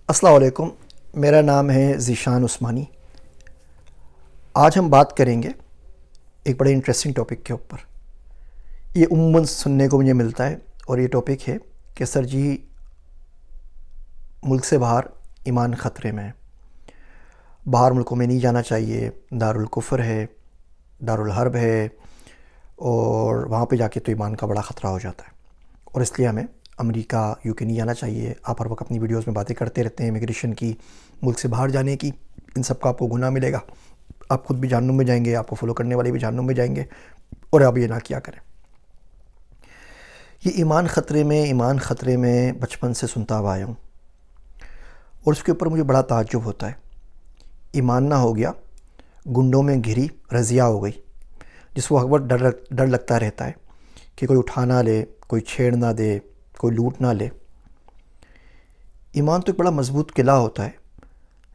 السلام علیکم، میرا نام ہے ذیشان عثمانی۔ آج ہم بات کریں گے ایک بڑے انٹرسٹنگ ٹاپک کے اوپر۔ یہ عموماً سننے کو مجھے ملتا ہے، اور یہ ٹاپک ہے کہ سر جی ملک سے باہر ایمان خطرے میں ہے، باہر ملکوں میں نہیں جانا چاہیے، دارالکفر ہے، دارالحرب ہے، اور وہاں پہ جا کے تو ایمان کا بڑا خطرہ ہو جاتا ہے، اور اس لیے ہمیں امریکہ UK نہیں جانا چاہیے۔ آپ ہر وقت اپنی ویڈیوز میں باتیں کرتے رہتے ہیں امیگریشن کی، ملک سے باہر جانے کی، ان سب کا آپ کو گناہ ملے گا، آپ خود بھی جہنم میں جائیں گے، آپ کو فالو کرنے والے بھی جہنم میں جائیں گے، اور آپ یہ نہ کیا کریں۔ یہ ایمان خطرے میں بچپن سے سنتا ہوا آیا ہوں، اور اس کے اوپر مجھے بڑا تعجب ہوتا ہے۔ ایمان نہ ہو گیا، گنڈوں میں گھری رضیہ ہو گئی، جس کو ہر وقت ڈر لگتا رہتا ہے کہ کوئی اٹھا نہ لے، کوئی چھیڑ نہ دے، کوئی لوٹ نہ لے۔ ایمان تو ایک بڑا مضبوط قلعہ ہوتا ہے،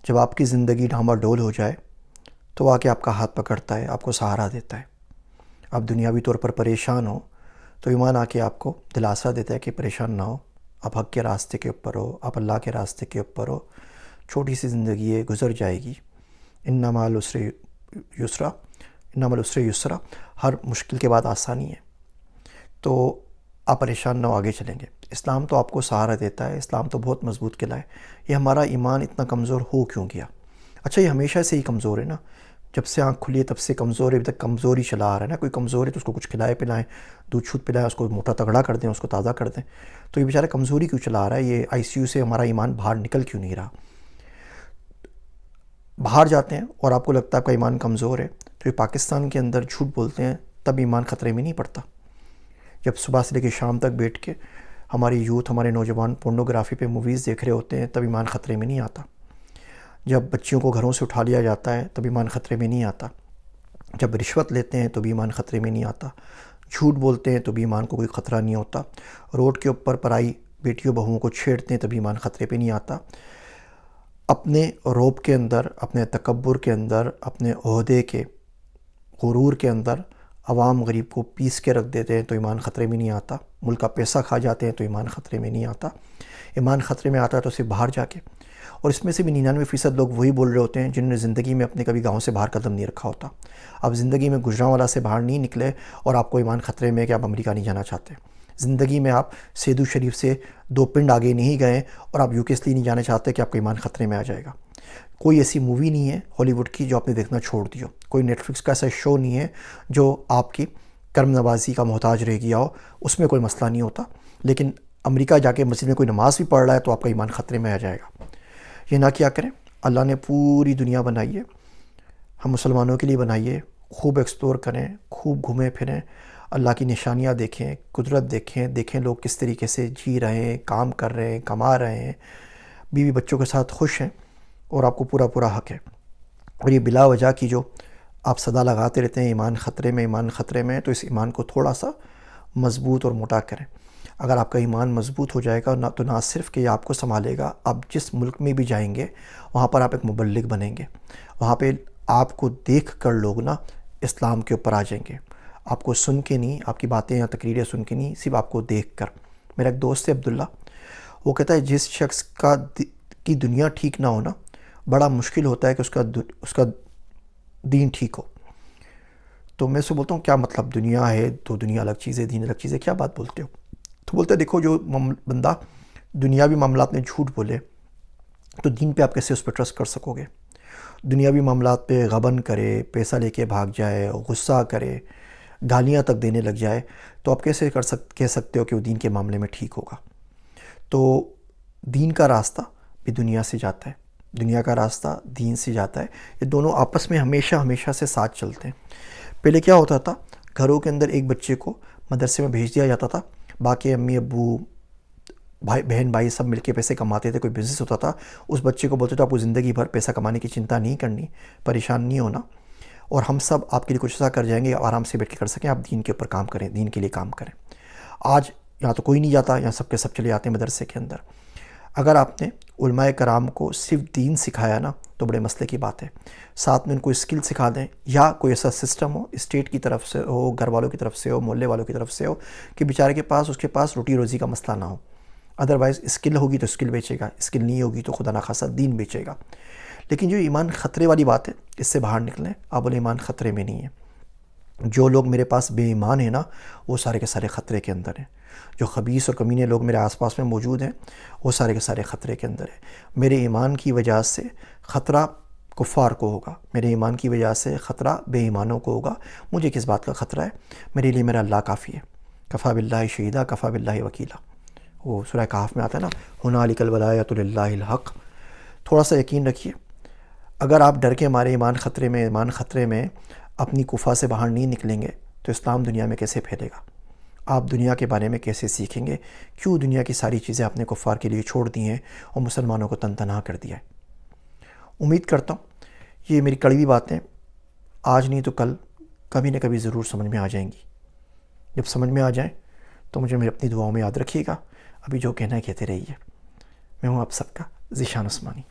جب آپ کی زندگی ڈھاما ڈول ہو جائے تو آ کے آپ کا ہاتھ پکڑتا ہے، آپ کو سہارا دیتا ہے۔ آپ دنیاوی طور پر پریشان ہو تو ایمان آ کے آپ کو دلاسا دیتا ہے کہ پریشان نہ ہو، آپ حق کے راستے کے اوپر ہو، آپ اللہ کے راستے کے اوپر ہو، چھوٹی سی زندگی ہے، گزر جائے گی۔ ان مع العسر یسرا، ان مع العسر یسرا، ہر مشکل کے بعد آسانی ہے، تو آپ پریشان نہ ہو، آگے چلیں گے۔ اسلام تو آپ کو سہارا دیتا ہے، اسلام تو بہت مضبوط قلعہ ہے۔ یہ ہمارا ایمان اتنا کمزور ہو کیوں گیا؟ اچھا، یہ ہمیشہ سے ہی کمزور ہے نا؟ جب سے آنکھ کھلی ہے تب سے کمزور ہے، ابھی تک کمزوری چلا آ رہا ہے نا۔ کوئی کمزور ہے تو اس کو کچھ کھلائے پلائیں، دودھ شودھ پلائیں، اس کو موٹا تگڑا کر دیں، اس کو تازہ کر دیں۔ تو یہ بیچارہ کمزوری کیوں چلا آ رہا ہے؟ یہ ICU سے ہمارا ایمان باہر نکل کیوں نہیں رہا؟ باہر جاتے ہیں اور آپ کو لگتا ہے آپ کا ایمان کمزور ہے، تو یہ پاکستان کے اندر جھوٹ بولتے ہیں، تب ایمان خطرے میں نہیں پڑتا۔ جب صبح سے لے کے شام تک بیٹھ کے ہماری یوتھ، ہمارے نوجوان پورنوگرافی پہ موویز دیکھ رہے ہوتے ہیں، تب ایمان خطرے میں نہیں آتا۔ جب بچیوں کو گھروں سے اٹھا لیا جاتا ہے تب ایمان خطرے میں نہیں آتا۔ جب رشوت لیتے ہیں تو بھی ایمان خطرے میں نہیں آتا۔ جھوٹ بولتے ہیں تو بھی ایمان کو کوئی خطرہ نہیں ہوتا۔ روڈ کے اوپر پرائی بیٹیوں بہوؤں کو چھیڑتے ہیں تب ایمان خطرے پہ نہیں آتا۔ اپنے روب کے اندر، اپنے تکبر کے اندر، اپنے عہدے کے غرور کے اندر عوام غریب کو پیس کے رکھ دیتے ہیں تو ایمان خطرے میں نہیں آتا۔ ملک کا پیسہ کھا جاتے ہیں تو ایمان خطرے میں نہیں آتا۔ ایمان خطرے میں آتا ہے تو صرف باہر جا کے، اور اس میں سے بھی 99% لوگ وہی بول رہے ہوتے ہیں جنہوں نے زندگی میں اپنے کبھی گاؤں سے باہر قدم نہیں رکھا ہوتا۔ آپ زندگی میں گجرانوالا سے باہر نہیں نکلے اور آپ کو ایمان خطرے میں ہے کہ آپ امریکہ نہیں جانا چاہتے۔ زندگی میں آپ سیدو شریف سے 2 پنڈ آگے نہیں گئے اور آپ UK اس لیے نہیں جانا چاہتے کہ آپ کا ایمان خطرے میں آ جائے گا۔ کوئی ایسی مووی نہیں ہے ہالی ووڈ کی جو آپ نے دیکھنا چھوڑ دی ہو، کوئی نیٹ فلکس کا ایسا شو نہیں ہے جو آپ کی کرم نوازی کا محتاج رہ گیا ہو، اس میں کوئی مسئلہ نہیں ہوتا۔ لیکن امریکہ جا کے مسجد میں کوئی نماز بھی پڑھ رہا ہے تو آپ کا ایمان خطرے میں آ جائے گا۔ یہ نہ کیا کریں۔ اللہ نے پوری دنیا بنائی ہے، ہم مسلمانوں کے لیے بنائی ہے۔ خوب ایکسپلور کریں، خوب گھومیں پھریں، اللہ کی نشانیاں دیکھیں، قدرت دیکھیں لوگ کس طریقے سے جی رہے ہیں، کام کر رہے ہیں، کما رہے ہیں، بیوی بچوں کے ساتھ خوش ہیں، اور آپ کو پورا حق ہے۔ اور یہ بلا وجہ کی جو آپ صدا لگاتے رہتے ہیں ایمان خطرے میں، ایمان خطرے میں، تو اس ایمان کو تھوڑا سا مضبوط اور موٹا کریں۔ اگر آپ کا ایمان مضبوط ہو جائے گا تو نہ صرف کہ یہ آپ کو سنبھالے گا، آپ جس ملک میں بھی جائیں گے وہاں پر آپ ایک مبلغ بنیں گے، وہاں پہ آپ کو دیکھ کر لوگ نا اسلام کے اوپر آ جائیں گے، آپ کو سن کے نہیں، آپ کی باتیں یا تقریریں سن کے نہیں، صرف آپ کو دیکھ کر۔ میرا ایک دوست ہے عبداللہ، وہ کہتا ہے جس شخص کی دنیا ٹھیک نہ ہونا، بڑا مشکل ہوتا ہے کہ اس کا دین ٹھیک ہو۔ تو میں سے بولتا ہوں کیا مطلب؟ دنیا ہے تو دنیا الگ چیز ہے، دین الگ چیز ہے، کیا بات بولتے ہو؟ تو بولتے ہیں دیکھو، جو بندہ دنیاوی معاملات میں جھوٹ بولے تو دین پہ آپ کیسے اس پہ ٹرسٹ کر سکو گے؟ دنیاوی معاملات پہ غبن کرے، پیسہ لے کے بھاگ جائے، غصہ کرے، گالیاں تک دینے لگ جائے، تو آپ کیسے کہہ سکتے ہو کہ وہ دین کے معاملے میں ٹھیک ہوگا؟ تو دین کا راستہ بھی دنیا سے جاتا ہے، دنیا کا راستہ دین سے جاتا ہے، یہ دونوں آپس میں ہمیشہ سے ساتھ چلتے ہیں۔ پہلے کیا ہوتا تھا، گھروں کے اندر ایک بچے کو مدرسے میں بھیج دیا جاتا تھا، باقی امی ابو بہن بھائی سب مل کے پیسے کماتے تھے، کوئی بزنس ہوتا تھا، اس بچے کو بولتے تھے آپ کو زندگی بھر پیسہ کمانے کی چنتا نہیں کرنی، پریشان نہیں ہونا، اور ہم سب آپ کے لیے کچھ ایسا کر جائیں گے، آرام سے بیٹھ کے کر سکیں، آپ دین کے اوپر کام کریں، دین کے لیے کام کریں۔ آج یہاں تو کوئی نہیں جاتا، یہاں سب کے سب چلے جاتے ہیں مدرسے کے اندر۔ اگر آپ نے علماء کرام کو صرف دین سکھایا نا تو بڑے مسئلے کی بات ہے، ساتھ میں ان کو اسکل سکھا دیں، یا کوئی ایسا سسٹم ہو، اسٹیٹ کی طرف سے ہو، گھر والوں کی طرف سے ہو، محلے والوں کی طرف سے ہو، کہ بیچارے کے پاس اس کے پاس روٹی روزی کا مسئلہ نہ ہو، ادروائز اسکل ہوگی تو اسکل بیچے گا، اسکل نہیں ہوگی تو خدا نخواستہ دین بیچے گا۔ لیکن جو ایمان خطرے والی بات ہے، اس سے باہر نکلیں۔ آپ بولے ایمان خطرے میں نہیں ہے۔ جو لوگ میرے پاس بے ایمان ہیں نا، وہ سارے کے سارے خطرے کے اندر ہیں۔ جو خبیث اور کمینے لوگ میرے آس پاس میں موجود ہیں، وہ سارے کے سارے خطرے کے اندر ہیں۔ میرے ایمان کی وجہ سے خطرہ کفار کو ہوگا، میرے ایمان کی وجہ سے خطرہ بے ایمانوں کو ہوگا۔ مجھے کس بات کا خطرہ ہے؟ میرے لیے میرا اللہ کافی ہے۔ کفا باللہ شہیدہ، کفا باللہ وکیلا، وہ سورہ کہف میں آتا ہے نا، ہنالک الولایۃ للہ الحق۔ تھوڑا سا یقین رکھیے، اگر آپ ڈر کے مارے ایمان خطرے میں اپنی کفا سے باہر نہیں نکلیں گے تو اسلام دنیا میں کیسے پھیلے گا؟ آپ دنیا کے بارے میں کیسے سیکھیں گے؟ کیوں دنیا کی ساری چیزیں اپنے کفار کے لیے چھوڑ دی ہیں اور مسلمانوں کو تن تنہا کر دیا ہے؟ امید کرتا ہوں یہ میری کڑوی باتیں آج نہیں تو کبھی نہ کبھی ضرور سمجھ میں آ جائیں گی۔ جب سمجھ میں آ جائیں تو مجھے اپنی دعاؤں میں یاد رکھیے گا۔ ابھی جو کہنا ہے کہتے رہیے۔ میں ہوں آپ سب کا ذیشان عثمانی۔